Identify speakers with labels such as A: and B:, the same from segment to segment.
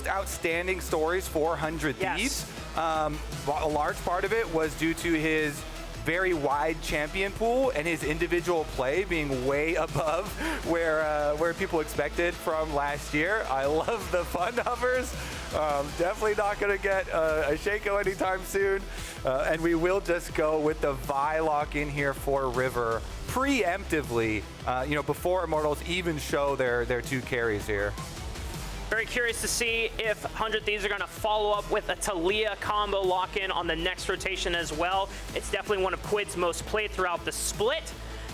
A: outstanding stories for 100 Thieves. A large part of it was due to his very wide champion pool and his individual play being way above where people expected from last year. I love the fun hovers. Definitely not going to get a Shaco anytime soon. And we will just go with the Vi lock in here for River preemptively, you know, before Immortals even show their two carries here.
B: Very curious to see if 100 Thieves are going to follow up with a Taliyah combo lock-in on the next rotation as well. It's definitely one of Quid's most played throughout the split,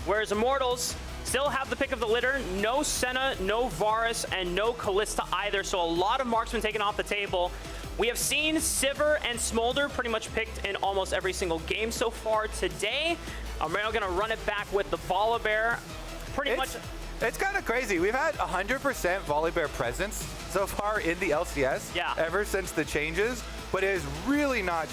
B: whereas Immortals still have the pick of the litter. No Senna, no Varus, and no Kalista either, so a lot of marksmen taken off the table. We have seen Sivir and Smolder pretty much picked in almost every single game so far today. Armao going to run it back with the Volibear. It's
A: kind of crazy. We've had 100% Volibear presence so far in the LCS ever since the changes, but it has really not,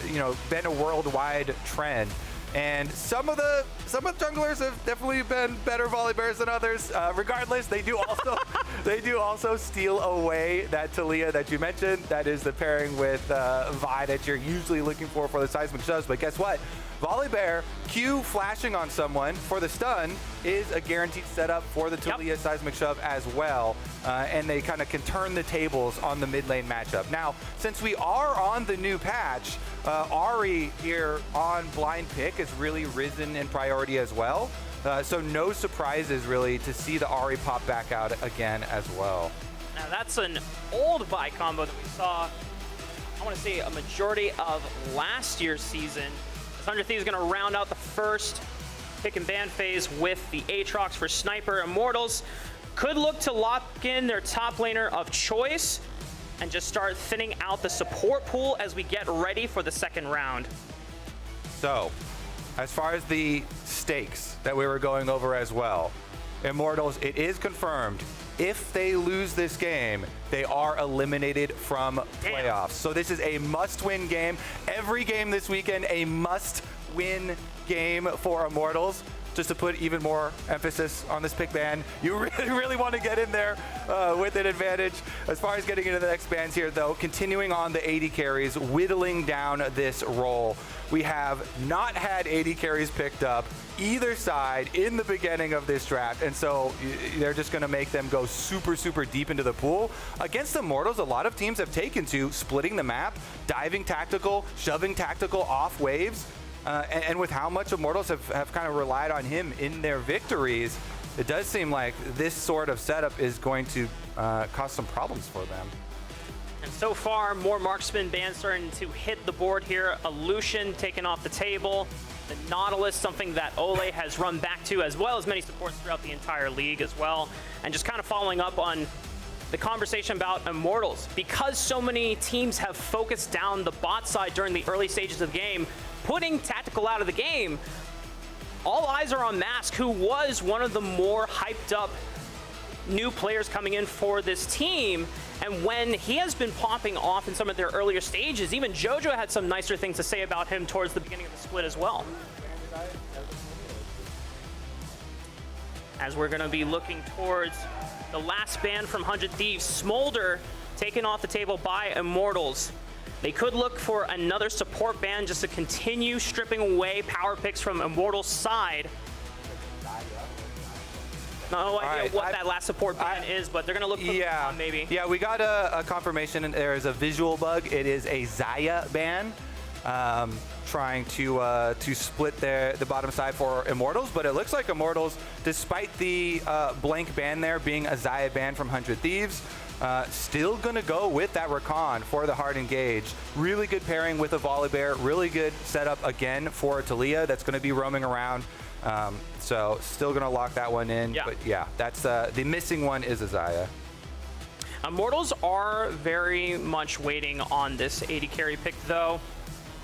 A: you know, been a worldwide trend. And some of the junglers have definitely been better Volibears than others. Regardless, they do also steal away that Taliyah that you mentioned. That is the pairing with Vi that you're usually looking for the seismic shoves. But guess what? Volibear Q flashing on someone for the stun is a guaranteed setup for the Taliyah seismic shove as well. And they kind of can turn the tables on the mid lane matchup. Now, since we are on the new patch, Ahri here on blind pick has really risen in priority as well. So no surprises really to see the Ahri pop back out again as well.
B: Now that's an old Vi combo that we saw, I want to say, a majority of last year's season. 100 Thieves is going to round out the first pick and ban phase with the Aatrox for Sniper. Immortals could look to lock in their top laner of choice and just start thinning out the support pool as we get ready for the second round.
A: So, as far as the stakes that we were going over as well, Immortals, it is confirmed, if they lose this game, they are eliminated from playoffs. So this is a must-win game. Every game this weekend, a must-win game for Immortals. Just to put even more emphasis on this pick ban, you really want to get in there with an advantage. As far as getting into the next bans here, though, continuing on the AD carries, whittling down this roll. We have not had AD carries picked up either side in the beginning of this draft, and so they're just going to make them go super, super deep into the pool. Against Immortals, a lot of teams have taken to splitting the map, diving tactical, shoving tactical off waves. And with how much Immortals have kind of relied on him in their victories, it does seem like this sort of setup is going to cause some problems for them.
B: And so far, more marksman bans starting to hit the board here. Illusion taken off the table. The Nautilus, something that Olleh has run back to, as well as many supports throughout the entire league as well. And just kind of following up on the conversation about Immortals, because so many teams have focused down the bot side during the early stages of the game, putting Tactical out of the game, all eyes are on Mask, who was one of the more hyped up new players coming in for this team. And when he has been popping off in some of their earlier stages, even JoJo had some nicer things to say about him towards the beginning of the split as well. As we're going to be looking towards the last ban from 100 Thieves, Smolder taken off the table by Immortals. They could look for another support ban just to continue stripping away power picks from Immortals' side. No idea what that last support ban is, but they're going to look for one maybe.
A: Yeah, we got a confirmation, and there is a visual bug. It is a Xayah ban, trying to split the bottom side for Immortals, but it looks like Immortals, despite the blank ban there being a Xayah ban from 100 Thieves, still gonna go with that Rakan for the hard engage. Really good pairing with a Volibear, really good setup again for Taliyah that's gonna be roaming around. So still gonna lock that one in, but yeah, that's the missing one is a Xayah.
B: Immortals are very much waiting on this AD carry pick though.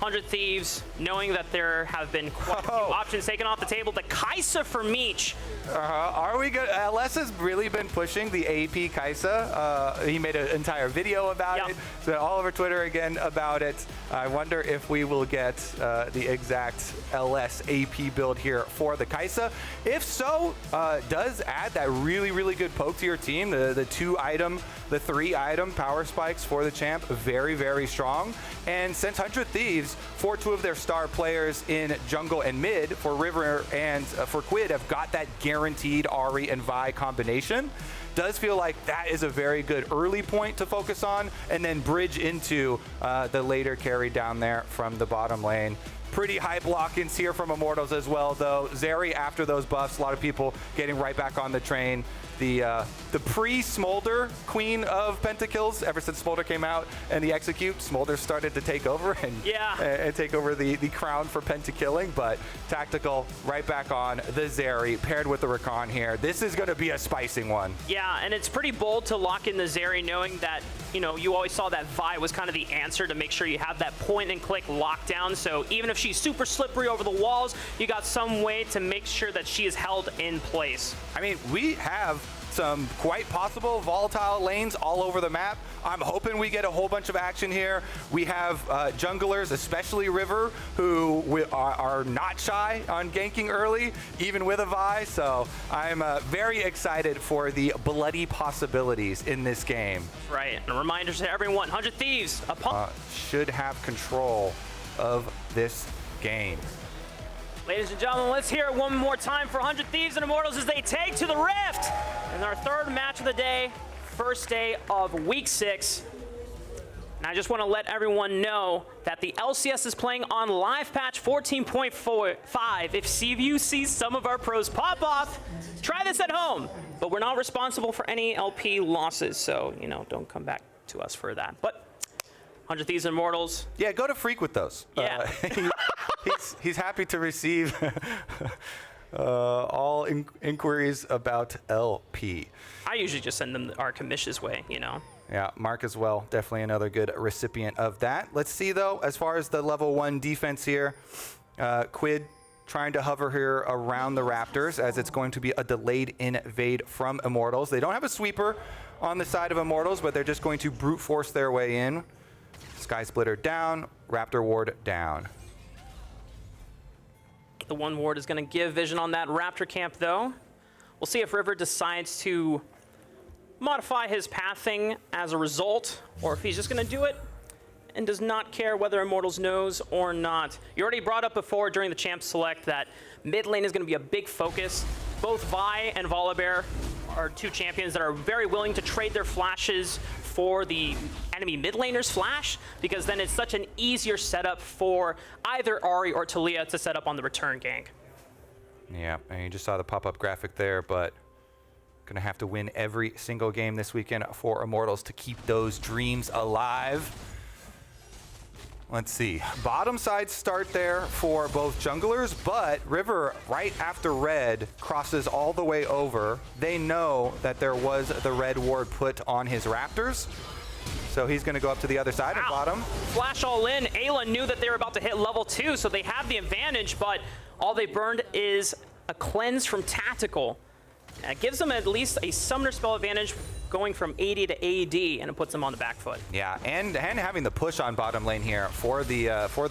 B: 100 Thieves, knowing that there have been quite a few options taken off the table. The Kaisa for Meech.
A: Are we good? LS has really been pushing the AP Kaisa. He made an entire video about it. So all over Twitter again about it. I wonder if we will get the exact LS AP build here for the Kaisa. If so, does add that really, really good poke to your team. The 3-item power spikes for the champ, very, very strong. And since 100 Thieves, for 2 of their star players in jungle and mid, for River and for Quid, have got that guaranteed Ahri and Vi combination, does feel like that is a very good early point to focus on, and then bridge into the later carry down there from the bottom lane. Pretty high block-ins here from Immortals as well, though. Zeri, after those buffs, a lot of people getting right back on the train. The pre-Smolder queen of pentakills, ever since Smolder came out and the execute, Smolder started to take over and take over the crown for pentakilling. But Tactical right back on the Zeri paired with the Rakan here. This is going to be a spicing one. Yeah,
B: and it's pretty bold to lock in the Zeri, knowing that, you know, you always saw that Vi was kind of the answer to make sure you have that point-and-click lockdown. So even if she's super slippery over the walls, you got some way to make sure that she is held in place.
A: I mean, we have some quite possible volatile lanes all over the map. I'm hoping we get a whole bunch of action here. We have junglers, especially River, who are not shy on ganking early, even with a Vi. So I'm very excited for the bloody possibilities in this game.
B: Right, and a reminder to everyone, 100 Thieves
A: should have control of this game.
B: Ladies and gentlemen, let's hear it one more time for 100 Thieves and Immortals as they take to the Rift in our 3rd match of the day, first day of week 6. And I just want to let everyone know that the LCS is playing on live patch 14.5. If you see some of our pros pop off, try this at home. But we're not responsible for any LP losses, so, you know, don't come back to us for that. But 100 Thieves and Immortals.
A: Yeah, go to Freak with those.
B: Yeah.
A: He's happy to receive all inquiries about LP.
B: I usually just send them our commissions way, you know.
A: Yeah, Mark as well. Definitely another good recipient of that. Let's see, though, as far as the level 1 defense here, Quid trying to hover here around the Raptors, as it's going to be a delayed invade from Immortals. They don't have a sweeper on the side of Immortals, but they're just going to brute force their way in. Sky Splitter down, Raptor Ward down.
B: The 1 ward is going to give vision on that Raptor camp, though. We'll see if River decides to modify his pathing as a result, or if he's just going to do it and does not care whether Immortals knows or not. You already brought up before during the champ select that mid lane is going to be a big focus. Both Vi and Volibear are 2 champions that are very willing to trade their flashes for the enemy mid laner's flash, because then it's such an easier setup for either Ahri or Taliyah to set up on the return gank.
A: Yeah, and you just saw the pop-up graphic there, but gonna have to win every single game this weekend for Immortals to keep those dreams alive. Let's see, bottom side start there for both junglers, but River, right after red, crosses all the way over. They know that there was the red ward put on his Raptors, so he's gonna go up to the other side of bottom.
B: Flash all in. Eyla knew that they were about to hit level 2, so they have the advantage, but all they burned is a cleanse from Tactical. It gives them at least a summoner spell advantage going from AD to AD, and it puts them on the back foot.
A: Yeah, and having the push on bottom lane here for the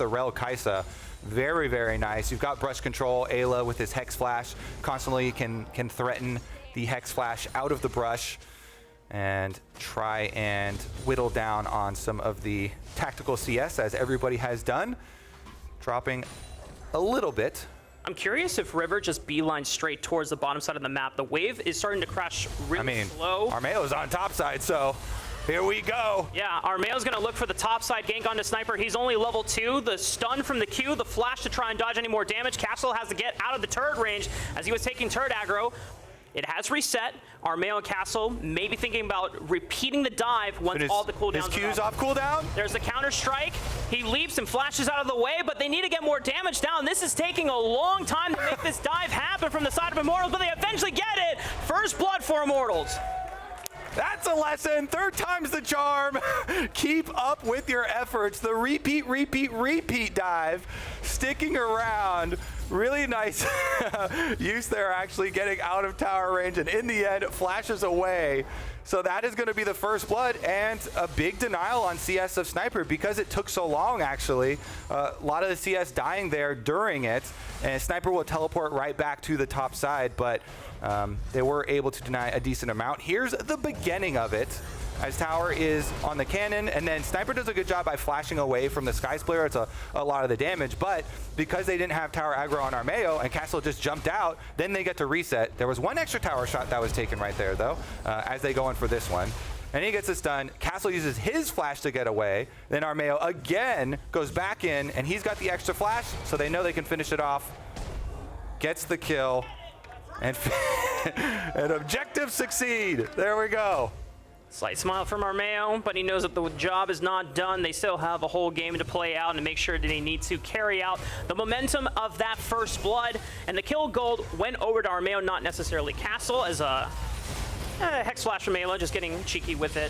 A: Rell Kaisa, very, very nice. You've got brush control. Eyla with his Hex Flash constantly can threaten the Hex Flash out of the brush and try and whittle down on some of the tactical CS, as everybody has done, dropping a little bit.
B: I'm curious if River just beelines straight towards the bottom side of the map. The wave is starting to crash really slow.
A: Armao's on top side, so here we go.
B: Yeah, Armao's gonna look for the top side gank onto Sniper. He's only level 2. The stun from the Q, the flash to try and dodge any more damage. Castle has to get out of the turret range as he was taking turret aggro. It has reset. Armao and Castle may be thinking about repeating the dive once all the cooldowns
A: His Q's off cooldown.
B: There's the counter strike. He leaps and flashes out of the way, but they need to get more damage down. This is taking a long time to make this dive happen from the side of Immortals, but they eventually get it. First blood for Immortals.
A: That's a lesson. Third time's the charm. Keep up with your efforts. The repeat, repeat, repeat dive. Sticking around. Really nice use there, actually getting out of tower range, and in the end, flashes away. So that is going to be the first blood, and a big denial on CS of Sniper because it took so long, actually. A lot of the CS dying there during it, and Sniper will teleport right back to the top side, but they were able to deny a decent amount. Here's the beginning of it, as tower is on the cannon, and then Sniper does a good job by flashing away from the Sky Splitter. It's a lot of the damage, but because they didn't have tower aggro on Armao and Castle just jumped out, then they get to reset. There was one extra tower shot that was taken right there, though, as they go in for this one. And he gets this done. Castle uses his flash to get away. Then Armao again goes back in, and he's got the extra flash, so they know they can finish it off. Gets the kill, and an objective succeed. There we go.
B: Slight smile from Armao, but he knows that the job is not done. They still have a whole game to play out and make sure that they need to carry out the momentum of that first blood. And the kill gold went over to Armao, not necessarily Castle, as a Hex Flash from Eyla, just getting cheeky with it.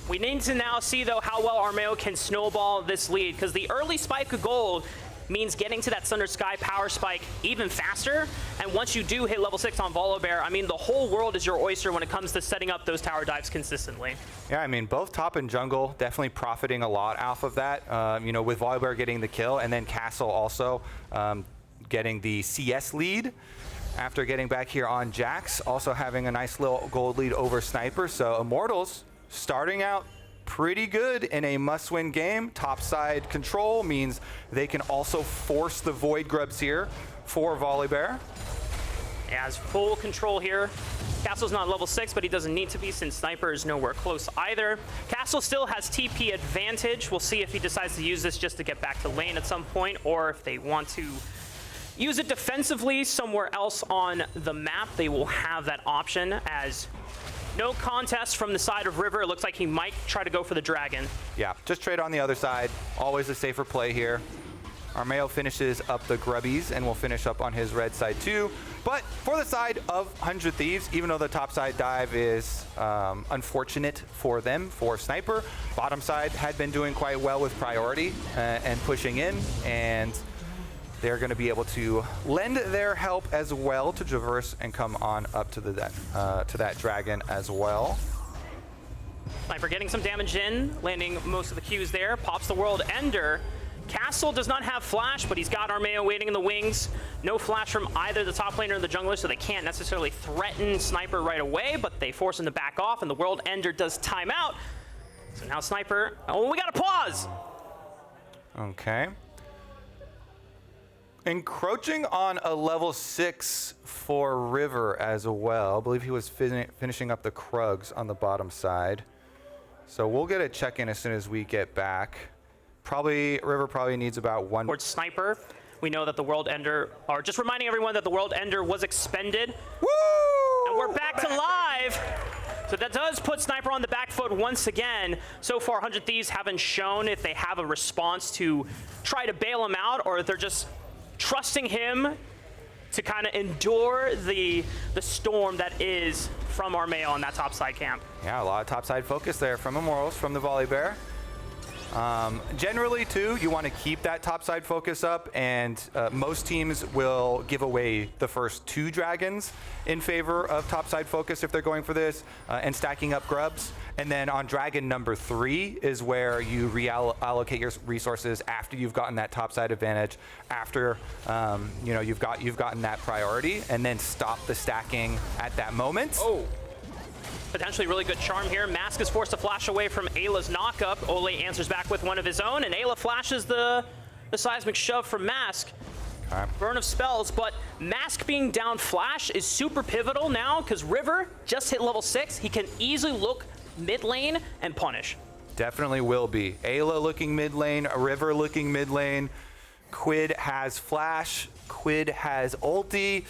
B: We need to now see, though, how well Armao can snowball this lead, because the early spike of gold means getting to that Thunder Sky power spike even faster. And once you do hit level 6 on Volibear, I mean, the whole world is your oyster when it comes to setting up those tower dives consistently.
A: Yeah, I mean, both top and jungle definitely profiting a lot off of that. You know, with Volibear getting the kill, and then Castle also getting the CS lead after getting back here on Jax, also having a nice little gold lead over Sniper. So Immortals starting out pretty good in a must-win game. Topside control means they can also force the Void Grubs here for Volibear.
B: Yeah, has full control here. Castle's not level 6, but he doesn't need to be since Sniper is nowhere close either. Castle still has TP advantage. We'll see if he decides to use this just to get back to lane at some point, or if they want to use it defensively somewhere else on the map. They will have that option, as no contest from the side of River. It looks like he might try to go for the dragon. Yeah,
A: just trade on the other side. Always a safer play here. Armao finishes up the grubbies and will finish up on his red side too. But for the side of 100 Thieves, even though the top side dive is unfortunate for them, for Sniper, bottom side had been doing quite well with priority and pushing in, and they're going to be able to lend their help as well to traverse and come on up to that dragon as well.
B: Sniper getting some damage in, landing most of the Qs there, pops the World Ender. Castle does not have flash, but he's got Armao waiting in the wings. No flash from either the top laner or the jungler, so they can't necessarily threaten Sniper right away, but they force him to back off, and the World Ender does time out. So now Sniper, oh, we got a pause!
A: Okay. Encroaching on a level 6 for River as well. I believe he was finishing up the Krugs on the bottom side. So we'll get a check-in as soon as we get back. River probably needs about one.
B: Towards Sniper, we know that the World Ender, or just reminding everyone that the World Ender was expended.
A: Woo!
B: And we're back to live. So that does put Sniper on the back foot once again. So far, 100 Thieves haven't shown if they have a response to try to bail him out, or if they're just trusting him to kind of endure the storm that is from Armao on that top side camp.
A: Yeah, a lot of top side focus there from Immortals, from the Volibear. Generally, too, you want to keep that topside focus up, and most teams will give away the first 2 dragons in favor of topside focus if they're going for this, and stacking up grubs. And then on dragon number 3 is where you reallocate your resources after you've gotten that topside advantage, after you know, you've gotten that priority, and then stop the stacking at that moment.
B: Oh. Potentially really good charm here. Mask is forced to flash away from Ayla's knockup. Olleh answers back with one of his own, and Eyla flashes the seismic shove from Mask.
A: Okay.
B: Burn of spells, but Mask being down flash is super pivotal now, because River just hit level 6. He can easily look mid lane and punish.
A: Definitely will be. Eyla looking mid lane, River looking mid lane. Quid has flash. Quid has ulti.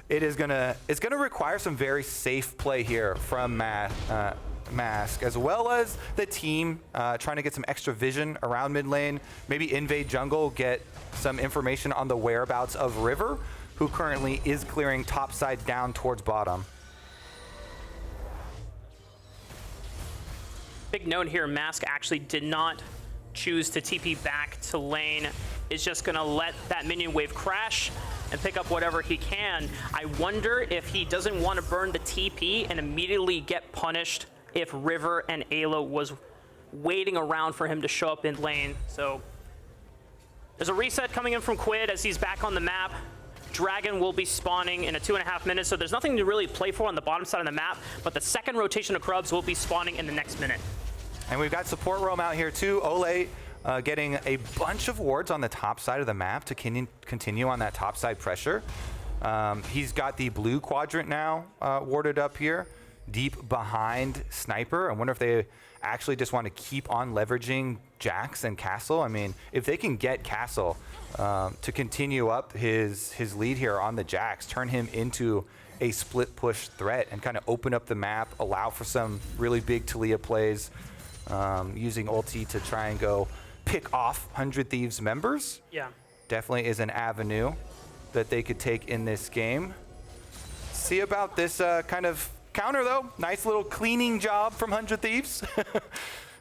A: It's gonna require some very safe play here from Mask, as well as the team trying to get some extra vision around mid lane. Maybe invade jungle, get some information on the whereabouts of River, who currently is clearing top side down towards bottom.
B: Big note here, Mask actually did not choose to TP back to lane. Is just gonna let that minion wave crash and pick up whatever he can. I wonder if he doesn't want to burn the TP and immediately get punished if River and Eyla was waiting around for him to show up in lane. So there's a reset coming in from Quid as he's back on the map. Dragon will be spawning in a 2.5 minutes, so there's nothing to really play for on the bottom side of the map, but the second rotation of Krubs will be spawning in the next minute.
A: And we've got support roam out here too. Olleh getting a bunch of wards on the top side of the map to continue on that top side pressure. He's got the blue quadrant now warded up here, deep behind Sniper. I wonder if they actually just want to keep on leveraging Jax and Castle. I mean, if they can get Castle to continue up his lead here on the Jax, turn him into a split push threat and kind of open up the map, allow for some really big Taliyah plays, using ulti to try and go pick off 100 Thieves members.
B: Yeah.
A: Definitely is an avenue that they could take in this game. See about this kind of counter though. Nice little cleaning job from 100 Thieves.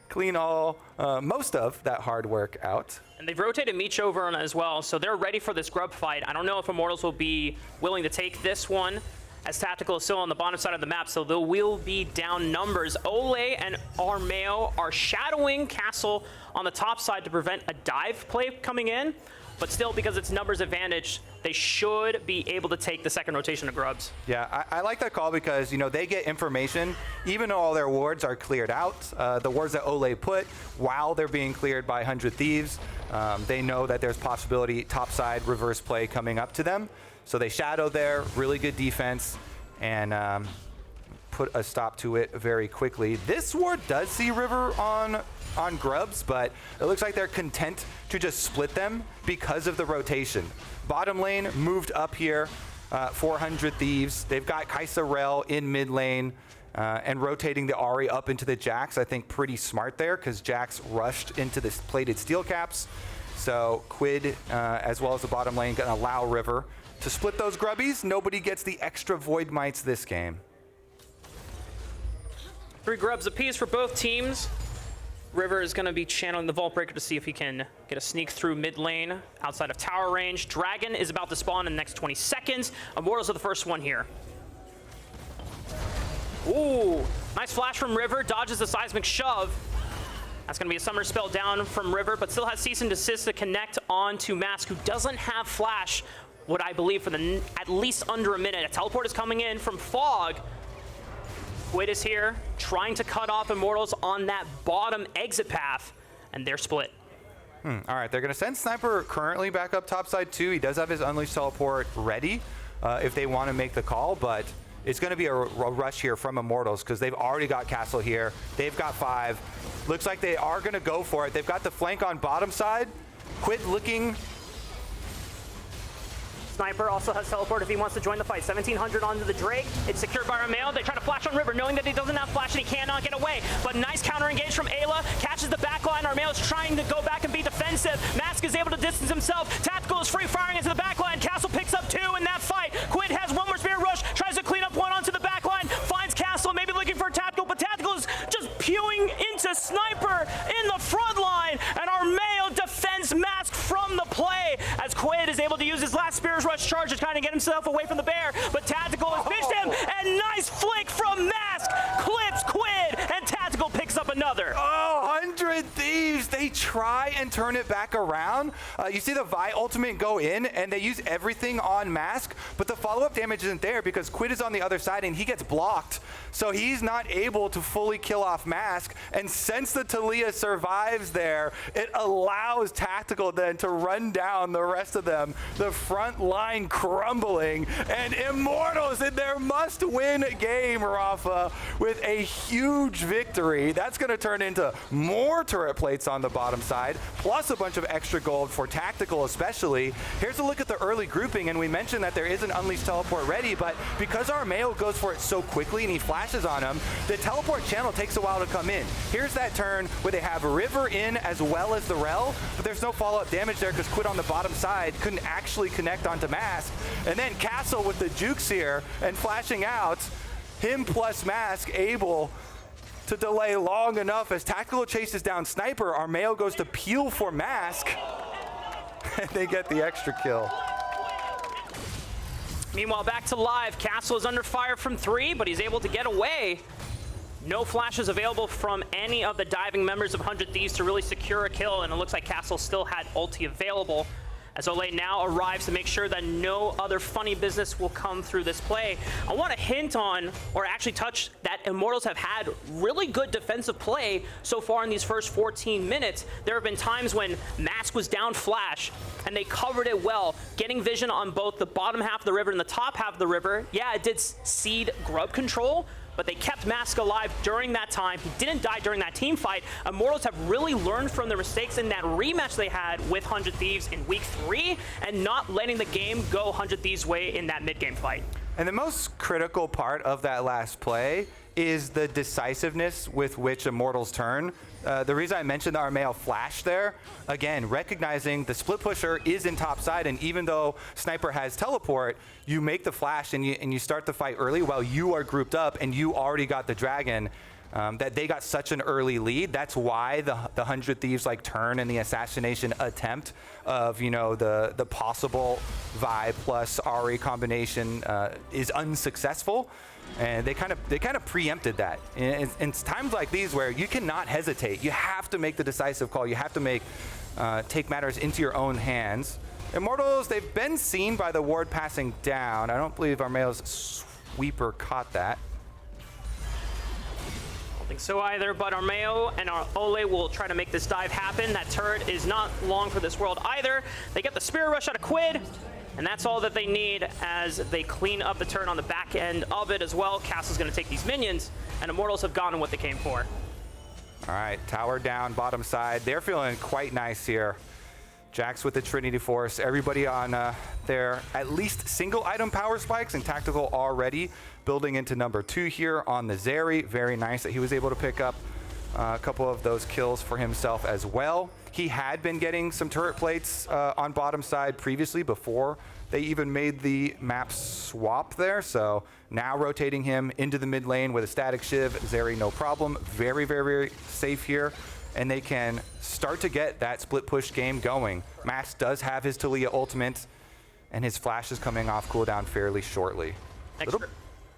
A: Clean all, most of that hard work out.
B: And they've rotated Meech over on as well, so they're ready for this grub fight. I don't know if Immortals will be willing to take this one, as Tactical is still on the bottom side of the map, so there will be down numbers. Olleh and Armao are shadowing Castle on the top side to prevent a dive play coming in, but still, because it's numbers advantage, they should be able to take the second rotation of Grubs.
A: Yeah, I like that call because, you know, they get information, even though all their wards are cleared out. The wards that Olleh put, while they're being cleared by 100 Thieves, they know that there's possibility topside reverse play coming up to them. So they shadow there, really good defense, and put a stop to it very quickly. This ward does see River on Grubs, but it looks like they're content to just split them because of the rotation. Bottom lane moved up here, 400 Thieves. They've got Kaisa Rell in mid lane and rotating the Ahri up into the Jax. I think pretty smart there because Jax rushed into this plated steel caps. So Quid, as well as the bottom lane, gonna allow River to split those grubbies. Nobody gets the extra Void Mites this game.
B: 3 grubs apiece for both teams. River is going to be channeling the Vault Breaker to see if he can get a sneak through mid lane outside of tower range. Dragon is about to spawn in the next 20 seconds. Immortals are the first one here. Ooh, nice flash from River. Dodges the seismic shove. That's going to be a summoner spell down from River, but still has cease and desist to connect on to Mask, who doesn't have flash, what I believe, for the at least under a minute. A teleport is coming in from Fog. Quid is here, trying to cut off Immortals on that bottom exit path, and they're split.
A: All right, they're going to send Sniper currently back up topside too. He does have his Unleashed Teleport ready if they want to make the call, but it's going to be a rush here from Immortals because they've already got Castle here. They've got 5. Looks like they are going to go for it. They've got the flank on bottom side. Quid looking.
B: Sniper also has teleport if he wants to join the fight. 1700 onto the Drake. It's secured by Armao. They try to flash on River, knowing that he doesn't have flash and he cannot get away. But nice counter engage from Eyla. Catches the backline. Armao is trying to go back and be defensive. Mask is able to distance himself. Tactical is free firing into the backline. Castle picks up 2 in that fight. Quid has one more spear rush. Tries to clean up 1 onto the backline. Finds Castle, maybe looking for Tactical, but Tactical is just pewing into Sniper in the front line. And Armao defends Mask from the play as Quid is able to use his last spear's rush charge to kind of get himself away from the bear, but Tactical has fished him, and nice flick from Mask clips Quid, and Tactical picks up another.
A: Oh, 100 Thieves. They try and turn it back around. You see the Vi ultimate go in, and they use everything on Mask, but the follow-up damage isn't there because Quid is on the other side, and he gets blocked. So he's not able to fully kill off Mask, and since the Taliyah survives there, it allows Tactical then to run down the rest of them. The front line crumbling, and Immortals in their must-win game, Raafaa, with a huge victory. That's going to turn into more turret plates on the bottom side, plus a bunch of extra gold for Tactical especially. Here's a look at the early grouping, and we mentioned that there is an Unleashed Teleport ready, but because Armao goes for it so quickly and he flashes on him, the teleport channel takes a while to come in. Here's that turn where they have River in as well as the Rell, but there's no follow-up damage there because Quid on the bottom side couldn't actually connect onto Mask. And then Castle with the jukes here and flashing out, him plus Mask able to delay long enough as Tactical chases down Sniper. Armao goes to peel for Mask, and they get the extra kill.
B: Meanwhile, back to live. Castle is under fire from 3, but he's able to get away. No flashes available from any of the diving members of 100 Thieves to really secure a kill, and it looks like Castle still had ulti available. As Olleh now arrives to make sure that no other funny business will come through this play. I want to hint on, or actually touch, that Immortals have had really good defensive play so far in these first 14 minutes. There have been times when Mask was down flash, and they covered it well, getting vision on both the bottom half of the river and the top half of the river. Yeah, it did cede grub control, but they kept Mask alive during that time. He didn't die during that team fight. Immortals have really learned from their mistakes in that rematch they had with 100 Thieves in week 3 and not letting the game go 100 Thieves' way in that mid-game fight.
A: And the most critical part of that last play is the decisiveness with which Immortals turn. The reason I mentioned the Armao flash there, again, recognizing the split pusher is in top side, and even though Sniper has teleport, you make the flash and you start the fight early while you are grouped up and you already got the dragon. That they got such an early lead. That's why the 100 Thieves like turn and the assassination attempt of, you know, the possible Vi plus Ahri combination is unsuccessful. And they kind of preempted that. In times like these where you cannot hesitate, you have to make the decisive call. You have to take matters into your own hands. Immortals, they've been seen by the ward passing down. I don't believe Armao's sweeper caught that.
B: I don't think so either, but Armao and Olleh will try to make this dive happen. That turret is not long for this world either. They get the Spirit Rush out of Quid. And that's all that they need as they clean up the turn on the back end of it as well. Castle's going to take these minions, and Immortals have gotten what they came for.
A: All right, tower down, bottom side. They're feeling quite nice here. Jax with the Trinity Force. Everybody on their at least single item power spikes, and Tactical already building into number 2 here on the Zeri. Very nice that he was able to pick up a couple of those kills for himself as well. He had been getting some turret plates on bottom side previously before they even made the map swap there. So now rotating him into the mid lane with a static shiv. Zeri, no problem. Very, very, very safe here. And they can start to get that split push game going. Max does have his Taliyah ultimate, and his flash is coming off cooldown fairly shortly.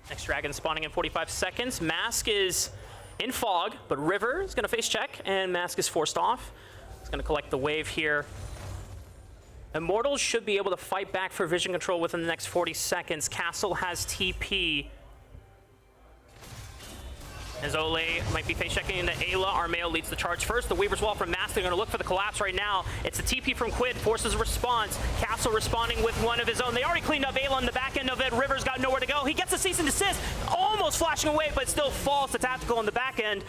B: Next dragon spawning in 45 seconds. Mask is in fog, but River is going to face check, and Mask is forced off. He's going to collect the wave here. Immortals should be able to fight back for vision control within the next 40 seconds. Castle has TP. As Olleh might be face checking into Eyla, Armao leads the charge first. The Weaver's Wall from Mask, they're going to look for the collapse right now. It's a TP from Quid, forces a response. Castle responding with one of his own. They already cleaned up Eyla on the back end of it. River's got nowhere to go. He gets a cease and desist, almost flashing away, but still falls to Tactical on the back end.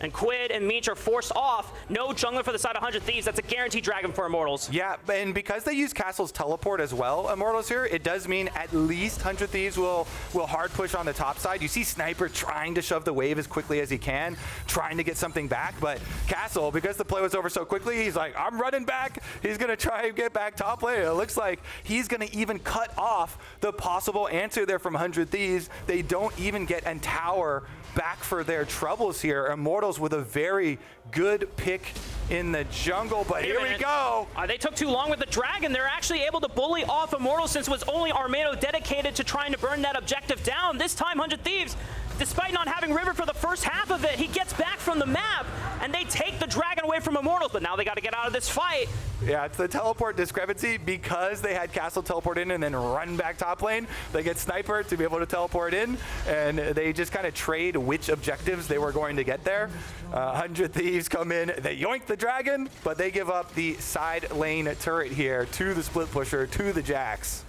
B: And Quid and Meech are forced off. No jungler for the side of 100 Thieves. That's a guaranteed dragon for Immortals.
A: Yeah, and because they use Castle's teleport as well, Immortals here, it does mean at least 100 Thieves will hard push on the top side. You see Sniper trying to shove the wave as quickly as he can, trying to get something back, but Castle, because the play was over so quickly, he's like, I'm running back. He's going to try and get back top lane. It looks like he's going to even cut off the possible answer there from 100 Thieves. They don't even get an tower back for their troubles here. Immortals with a very good pick in the jungle, but here we go.
B: They took too long with the dragon. They're actually able to bully off Immortals since it was only Armao dedicated to trying to burn that objective down. This time, 100 Thieves, despite not having River for the first half of it, he gets back from the map, and they take the dragon away from Immortals, but now they got to get out of this fight.
A: Yeah, it's the teleport discrepancy. Because they had Castle teleport in and then run back top lane, they get Sniper to be able to teleport in, and they just kind of trade which objectives they were going to get there. 100 Thieves come in, they yoink the dragon, but they give up the side lane turret here to the split pusher, to the Jax.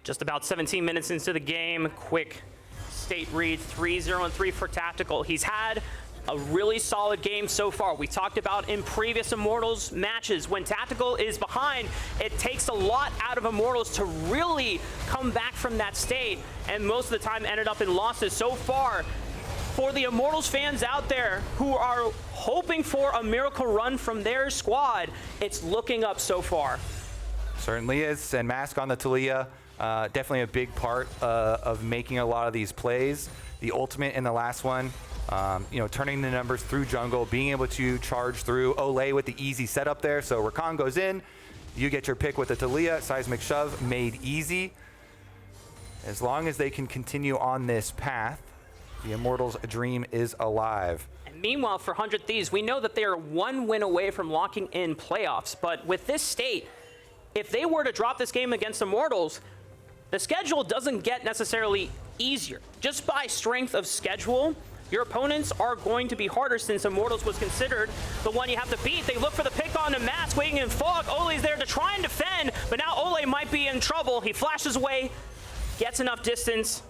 B: Just about 17 minutes into the game, quick state read, 3-0-3 for Tactical. He's had a really solid game so far. We talked about in previous Immortals matches, when Tactical is behind, it takes a lot out of Immortals to really come back from that state, and most of the time ended up in losses. So far, for the Immortals fans out there who are hoping for a miracle run from their squad, it's looking up so far.
A: Certainly is, and Mask on the Taliyah. Definitely a big part of making a lot of these plays. the ultimate in the last one. You know, turning the numbers through jungle, being able to charge through. Olleh with the easy setup there. So Rakan goes in, you get your pick with the Taliyah, seismic shove, made easy. As long as they can continue on this path, the Immortals' dream is alive.
B: And meanwhile, for 100 Thieves, we know that they are one win away from locking in playoffs. But with this state, if they were to drop this game against Immortals, the schedule doesn't get necessarily easier. Just by strength of schedule, your opponents are going to be harder since Immortals was considered the one you have to beat. They look for the pick on the Mask, waiting in fog. Olleh's there to try and defend, but now Olleh might be in trouble. He flashes away, gets enough distance,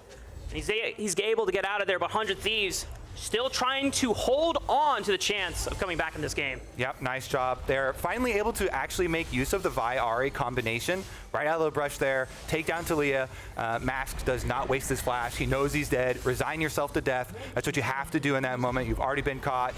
B: and he's able to get out of there. But 100 Thieves still trying to hold on to the chance of coming back in this game.
A: Yep, nice job. They're finally able to actually make use of the Vi Ahri combination. Right out of the brush there, take down Taliyah. Mask does not waste his flash. He knows he's dead. Resign yourself to death. That's what you have to do in that moment. You've already been caught.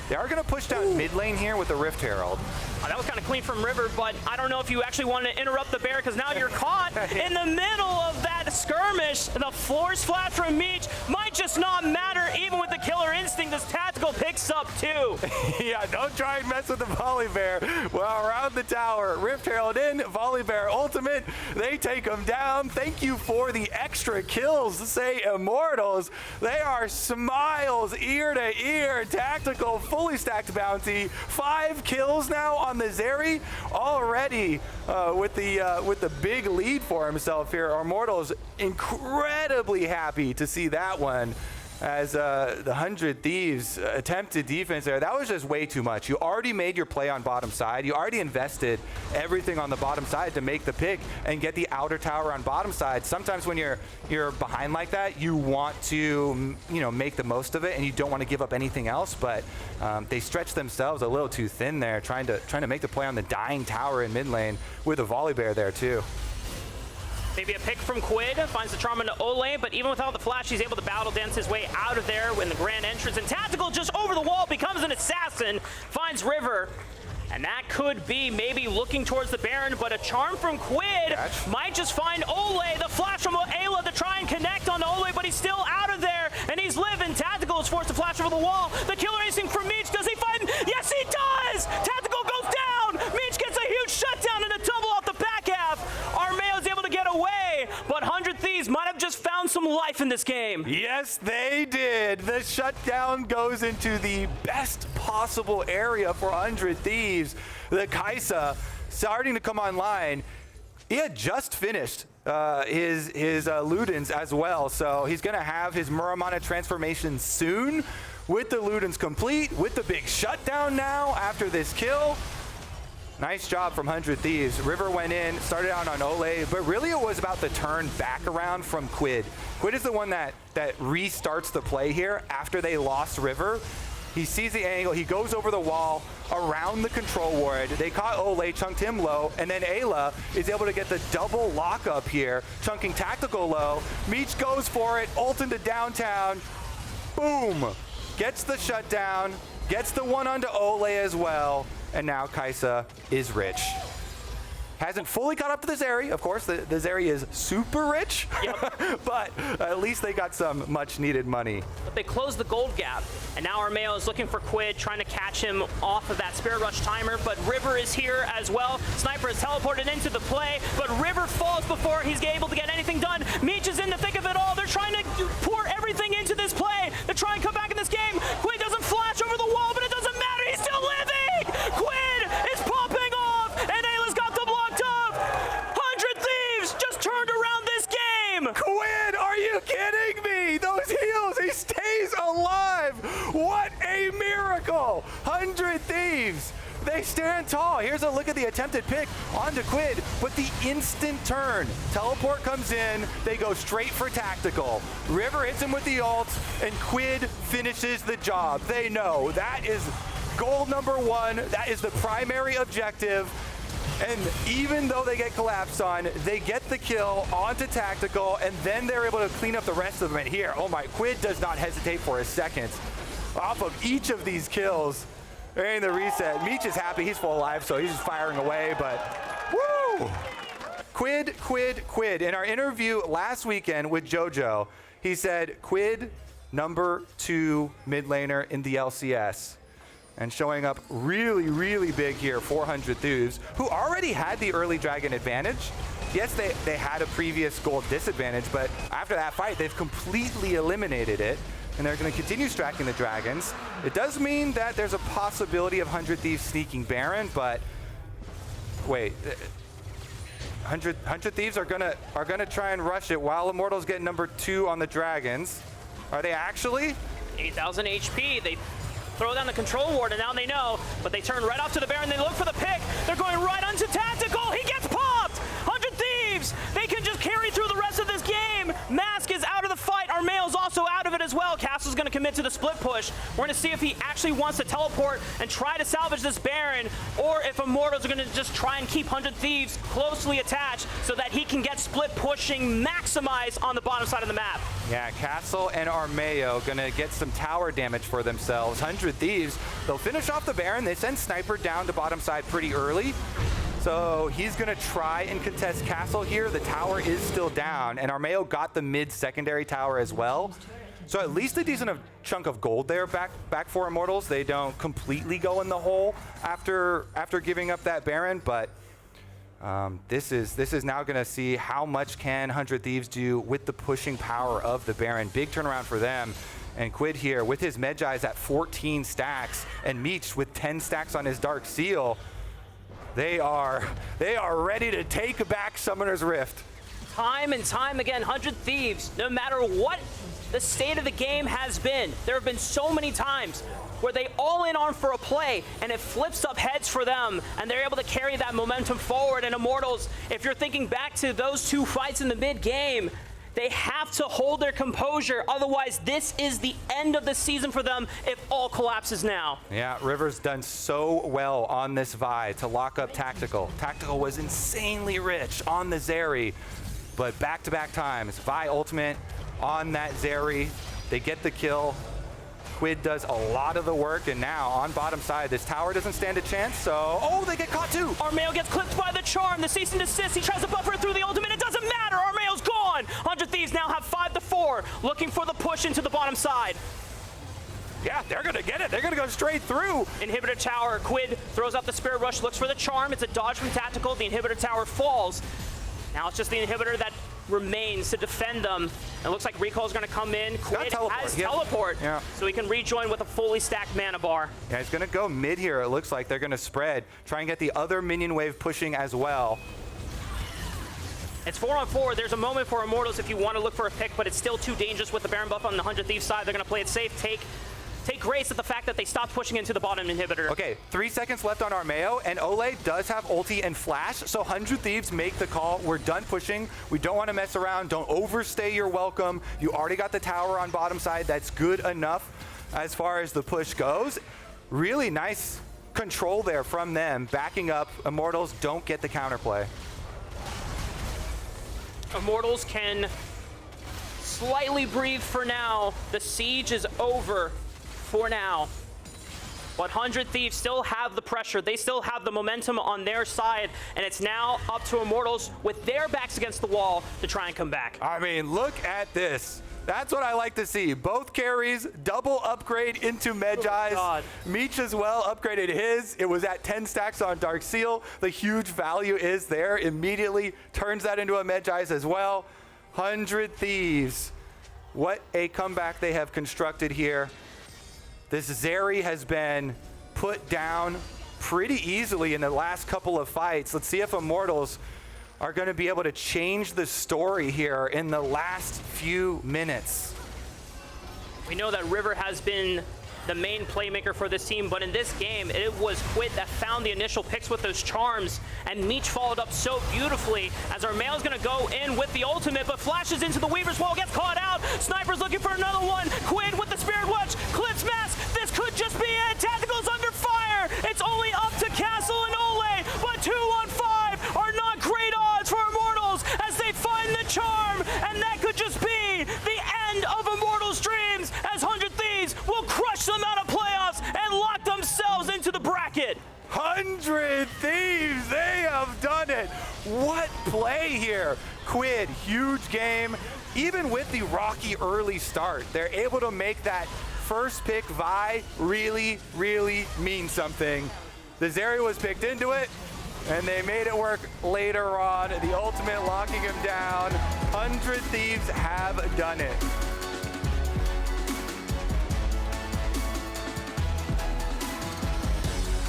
A: They are going to push down mid lane here with the Rift Herald.
B: Oh, that was kind of clean from River, but I don't know if you actually want to interrupt the bear because now you're caught in the middle of that skirmish. The force flash from Meech might just not matter even with the killer instinct. This tactical picks up too.
A: Yeah, don't try and mess with the Volibear. Well, around the tower, Rift Herald in, Volibear ultimate. They take him down. Thank you for the extra kills, say Immortals. They are smiles ear to ear. Tactical, fully stacked bounty. 5 kills now on the Zeri already with the big lead for himself here. Immortals incredibly happy to see that one. As the 100 Thieves attempted defense there, that was just way too much. You already made your play on bottom side. You already invested everything on the bottom side to make the pick and get the outer tower on bottom side. Sometimes when you're behind like that, you want to make the most of it and you don't want to give up anything else. But they stretched themselves a little too thin there, trying to make the play on the dying tower in mid lane with a Volibear there too.
B: Maybe a pick from Quid, finds the charm into Olleh, but even without the flash, he's able to battle dance his way out of there when the grand entrance. And Tactical just over the wall becomes an assassin, finds River. And that could be maybe looking towards the Baron, but a charm from Quid might just find Olleh. The flash from Eyla to try and connect on Olleh, but he's still out of there, and he's living. Tactical is forced to flash over the wall. The killer instinct from Meech, does he find? Yes, he does! Tactical goes down! Meech gets a huge shutdown and a tumble off the back half. Armao is able to get away, but 100 Thieves might have just found some life in this game.
A: Yes, they did. The shutdown goes into the best possible area for 100 Thieves. The Kaisa starting to come online. He had just finished his Ludens as well, so he's going to have his Muramana transformation soon with the Ludens complete, with the big shutdown now after this kill. Nice job from 100 Thieves. River went in, started out on Olleh, but really it was about the turn back around from Quid. Quid is the one that restarts the play here after they lost River. He sees the angle, he goes over the wall, around the control ward. They caught Olleh, chunked him low, and then Eyla is able to get the double lockup here, chunking Tactical low. Meech goes for it, ult into downtown. Boom! Gets the shutdown, gets the one onto Olleh as well, and now Kaisa is rich. Hasn't fully caught up to the Zeri, of course. The Zeri is super rich, yep. But at least they got some much needed money.
B: But they closed the gold gap, and now Armao is looking for Quid, trying to catch him off of that Spirit Rush timer, but River is here as well. Sniper is teleported into the play, but River falls before he's able to get anything done. Meech is in the thick of it all. They're trying to pour everything into this play to try and come back in this game. Quid doesn't flash over the wall, but it doesn't matter. He's still living! Quid is popping off, and Ayla's got them blocked up. 100 Thieves just turned around this game.
A: Quid, are you kidding me? Those heals, he stays alive. What a miracle. 100 Thieves. They stand tall. Here's a look at the attempted pick onto Quid, but the instant turn. Teleport comes in, they go straight for Tactical. River hits him with the ult, and Quid finishes the job. They know that is goal number 1. That is the primary objective. And even though they get collapsed on, they get the kill onto Tactical, and then they're able to clean up the rest of them. And here, oh my, Quid does not hesitate for a second. Off of each of these kills, they're in the reset. Meech is happy, he's full alive, so he's just firing away, but woo! Quid. In our interview last weekend with JoJo, he said, Quid #2 mid laner in the LCS. And showing up really, really big here, 400 Thieves, who already had the early dragon advantage. Yes, they had a previous gold disadvantage, but after that fight, they've completely eliminated it. And they're going to continue stacking the dragons. It does mean that there's a possibility of 100 Thieves sneaking Baron, but wait, 100 Thieves are gonna try and rush it while Immortals get #2 on the dragons. Are they actually?
B: 8,000 HP. They throw down the control ward, and now they know, but they turn right off to the Baron. They look for the pick. They're going right onto Tactical. He gets popped. 100 Thieves. They can just carry through the rest of this game. Mask is out of the fight. Armao's also out of it as well. Castle's going to commit to the split push. We're going to see if he actually wants to teleport and try to salvage this Baron, or if Immortals are going to just try and keep 100 Thieves closely attached so that he can get split pushing maximized on the bottom side of the map.
A: Yeah, Castle and Armao going to get some tower damage for themselves. 100 Thieves, they'll finish off the Baron. They send Sniper down to bottom side pretty early. So he's going to try and contest Castle here. The tower is still down, and Armao got the mid-secondary tower as well. So at least a decent chunk of gold there back for Immortals. They don't completely go in the hole after giving up that Baron, but this is now going to see how much can 100 Thieves do with the pushing power of the Baron. Big turnaround for them. And Quid here with his Medjai's at 14 stacks, and Meech with 10 stacks on his Dark Seal. They are ready to take back Summoner's Rift.
B: Time and time again, 100 Thieves, no matter what the state of the game has been, there have been so many times where they all in on for a play and it flips up heads for them and they're able to carry that momentum forward. And Immortals, if you're thinking back to those two fights in the mid game, they have to hold their composure. Otherwise, this is the end of the season for them if all collapses now.
A: Yeah, River's done so well on this Vi to lock up Tactical. Tactical was insanely rich on the Zeri, but back-to-back times, Vi ultimate on that Zeri. They get the kill. Quid does a lot of the work, and now on bottom side, this tower doesn't stand a chance, so... Oh, they get caught too!
B: Armao gets clipped by the charm, the cease and desist. He tries to buffer it through the ultimate. It doesn't matter. Armao's gone. 100 Thieves now have 5-4, looking for the push into the bottom side.
A: Yeah, they're gonna get it. They're gonna go straight through.
B: Inhibitor tower. Quid throws out the Spirit Rush, looks for the charm. It's a dodge from Tactical. The inhibitor tower falls. Now it's just the inhibitor that remains to defend them. It looks like Recall's going to come in. Quid has teleport, so he can rejoin with a fully stacked mana bar.
A: Yeah, he's going to go mid here. It looks like they're going to spread, try and get the other minion wave pushing as well.
B: It's 4-on-4. There's a moment for Immortals if you want to look for a pick, but it's still too dangerous with the Baron buff on the 100 Thieves side. They're going to play it safe, take grace at the fact that they stopped pushing into the bottom inhibitor.
A: Okay, 3 seconds left on Armao, and Olleh does have ulti and flash, so 100 Thieves make the call. We're done pushing. We don't want to mess around. Don't overstay your welcome. You already got the tower on bottom side. That's good enough as far as the push goes. Really nice control there from them, backing up. Immortals don't get the counterplay.
B: Immortals can slightly breathe for now. The siege is over for now. But 100 Thieves still have the pressure. They still have the momentum on their side, and it's now up to Immortals with their backs against the wall to try and come back.
A: I mean, look at this. That's what I like to see. Both carries, double upgrade into Medjai's.
B: Oh
A: Meech as well upgraded his. It was at 10 stacks on Dark Seal. The huge value is there. Immediately turns that into a Medjai's as well. 100 Thieves. What a comeback they have constructed here. This Zeri has been put down pretty easily in the last couple of fights. Let's see if Immortals are going to be able to change the story here in the last few minutes.
B: We know that River has been the main playmaker for this team, but in this game, it was Quid that found the initial picks with those charms, and Meech followed up so beautifully as Armao's gonna go in with the ultimate, but flashes into the Weaver's wall, gets caught out. Sniper's looking for another one. Quid with the Spirit Watch, clips Mass. This could just be it. Tactical's under fire. It's only up to Castle and Olleh, but 2-on-5 are not great odds for Immortals as they find the charm, and that could just be the end of Immortals' dreams as 100 Thieves will crush them out of playoffs and lock themselves into the bracket.
A: 100 Thieves, they have done it. What play here? Quid, huge game. Even with the rocky early start, they're able to make that first pick Vi really, really mean something. The Zeri was picked into it, and they made it work later on. The ultimate locking him down. 100 Thieves have done it.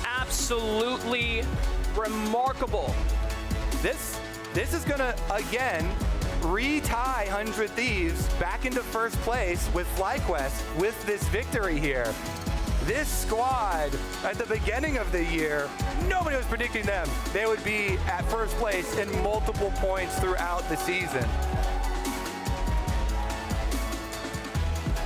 B: Absolutely remarkable.
A: This is gonna, again, re-tie 100 Thieves back into first place with FlyQuest with this victory here. This squad, at the beginning of the year, nobody was predicting them. They would be at first place in multiple points throughout the season.